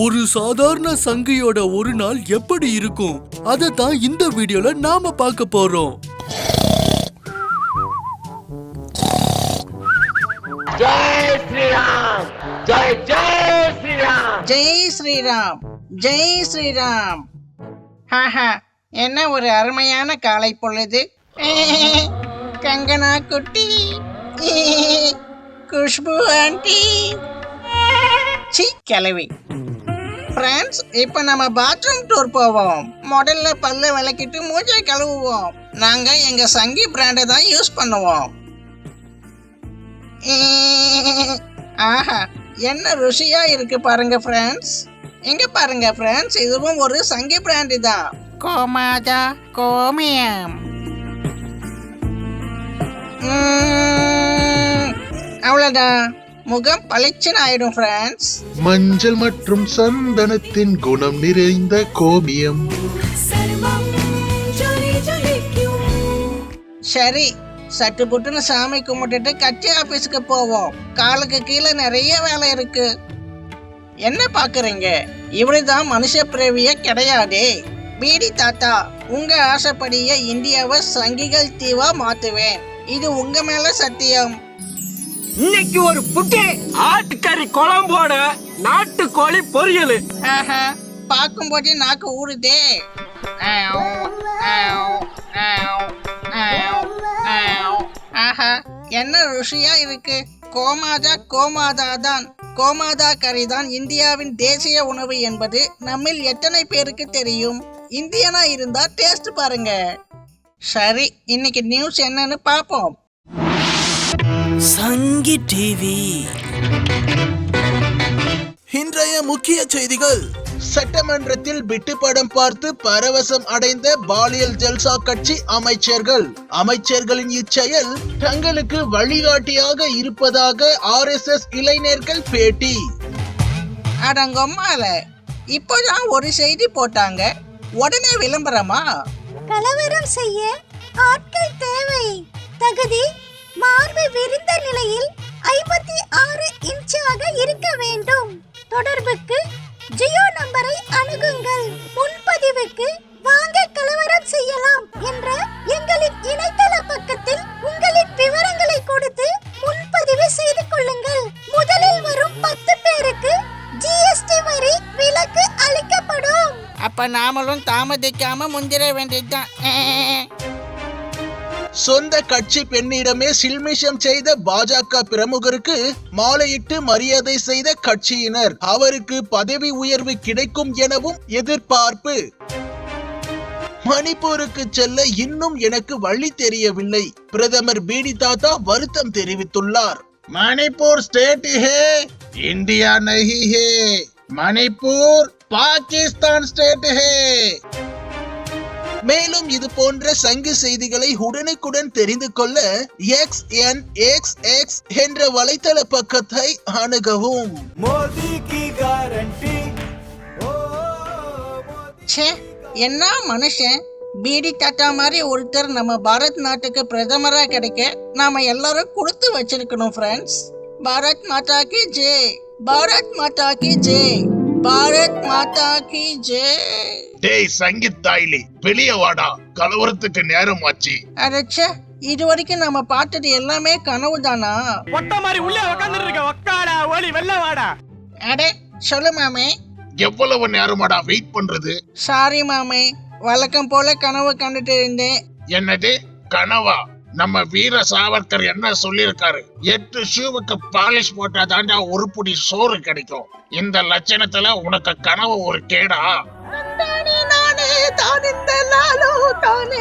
ஒரு சாதாரண சங்கியோட ஒரு நாள் எப்படி இருக்கும் அதை தான் இந்த வீடியோல நாம பார்க்க போறோம். ஜெய் ஸ்ரீராம், ஜெய் ஜெய் ஸ்ரீராம், ஜெய் ஸ்ரீராம், ஜெய் ஸ்ரீராம். ஹாஹா, என்ன ஒரு அருமையான காலை பொழுது. கங்கனா குட்டி, குஷ்பு ஆண்டி, சி கிளவி. ஃப்ரெண்ட்ஸ், இப்போ நம்ம பாத்ரூம் டூர் போவோம். முதல்ல பல்ல விளக்கிட்டு மூஞ்சை கழுவுவோம். நாங்க எங்க சங்கி பிராண்டை தான் யூஸ் பண்ணுவோம். ஆஹா, என்ன ருசியா இருக்கு பாருங்க ஃப்ரெண்ட்ஸ். எங்க பாருங்க ஃப்ரெண்ட்ஸ், இதுவும் ஒரு சங்கி பிராண்டு தான். கோமாதா கோமியம். அவ்வளோதான், முகம் பளிச்சுன்னு ஆயிடும் ஃப்ரெண்ட்ஸ். மஞ்சள் மற்றும் சந்தனத்தின் குணம் நிறைந்த கோமியம். சரி, சட்டு புட்டுன்னு சாமி கும்பிட்டுட்டு கட்சி ஆபீஸுக்கு போவோம். காலுக்கு கீழே நிறைய வேலை இருக்கு. என்ன பாக்குறீங்க? இப்படிதான் மனுஷ பிறவியே கிடையாதே. பீடி தாத்தா, உங்க ஆசைப்படியே இந்தியாவை சங்கிகள் தீவா மாத்துவேன். இது உங்க மேல சத்தியம். இன்னைக்கு ஒரு புட்டு ஆட்டுக்கறி குழம்போட நாட்டுக்கோழி பொரியல். ஆஹா, பார்க்கும்போதே நாக்கு ஊறுதே. ஆஹா, என்ன ருசியா இருக்கு. கோமாதா கோமாதா தான். கோமாதா கறி தான் இந்தியாவின் தேசிய உணவு என்பது நம்மில் எத்தனை பேருக்கு தெரியும்? இந்தியனா இருந்தா டேஸ்ட் பாருங்க. சரி, இன்னைக்கு நியூஸ் என்னன்னு பாப்போம். சங்கி டிவி இன்றைய முக்கிய செய்திகள். சட்டமன்றத்தில் பிட்டு படம் பார்த்து பரவசம் அடைந்த பாலியல் ஜல்சா கட்சி அமைச்சர்கள். அமைச்சர்களின் இச்செயல் தங்களுக்கு வழிகாட்டியாக இருப்பதாக RSS இளைஞர்கள் பேட்டி. அடங்கம்மால, இப்போதான் ஒரு செய்தி போட்டாங்க, உடனே விளம்பரமா? கலவரம் செய்ய ஆட்கள் தேவை. தகுதி மார்பு விரிந்த நிலையில் 56 இன்ச்சாக இருக்க வேண்டும். தொடர்புக்கு ஜியோ நம்பரை அணுகுங்கள். முன்பதிவுக்கு வாங்க கலவரம் செய்யலாம் என்ற எங்களின் இணையதள பக்கத்தில் உங்களின் விவரங்களை கொடுத்து முன்பதிவு செய்து கொள்ளுங்கள். முதலில் வரும் 10 பேருக்கு GST வரி விலக்கு அளிக்கப்படும். அப்ப நாமளும் தாமதிக்காம முந்திர வேண்டியதுதான். சொந்த கட்சி பெண்ணிடமே சில்மிஷம் செய்த பாஜக பிரமுகருக்கு மாலையிட்டு மரியாதை செய்த கட்சியினர். அவருக்கு பதவி உயர்வு கிடைக்கும் எனவும் எதிர்பார்ப்பு. மணிப்பூருக்கு செல்ல இன்னும் எனக்கு வழி தெரியவில்லை. பிரதமர் பீடி தாத்தா வருத்தம் தெரிவித்துள்ளார். மணிப்பூர் ஸ்டேட் ஹே, இந்தியா நஹி ஹே. மணிப்பூர் பாகிஸ்தான் ஸ்டேட் ஹே. மேலும் இது போன்ற சங்கு செய்திகளை உடனுக்குடன் தெரிந்து கொள்ள XNXX என்ற வலைத்தள பக்கத்தை அணுகவும். ச்சே, என்ன மனுஷன். பீடி தாத்தா மாதிரி ஒருத்தர் நம்ம பாரத் நாட்டுக்கு பிரதமரா கிடைக்க நாம எல்லாரும் கொடுத்து வச்சிருக்கணும் ஃப்ரெண்ட்ஸ். பாரத் மாதா கி ஜெய், பாரத் மாதா கி ஜெய், பாரத் மாதா கி ஜெய். டேய் சங்கித்தாயிலி, வெளியே வாடா, கலவரத்துக்கு நேரம் ஆச்சு. அடச்சே, இது வரைக்கும் நம்ம பார்த்தது எல்லாமே கனவு தானா? ஒட்ட மாதிரி உள்ளே உட்கார்ந்துட்டு இருக்க ஒக்காடா ஓலி வெள்ள வாடா. அடே சொல்லு மாமே. எவ்வளவு நேரமாடா வெயிட் பண்றது? சாரி மாமே, வழக்கம் போல கனவு கண்டுட்டு இருந்தேன். என்னது கனவா? நம்ம வீர சாவர்கர் என்ன சொல்லிருக்காரு? 8 ஷூவுக்கு பாலிஷ் போட்டா தாண்டா ஒரு புடி சோறு கிடைக்கும். இந்த லட்சணத்துல உனக்கு கனவு ஒரு கேடா? நானே தான் இந்த நாளோ தானே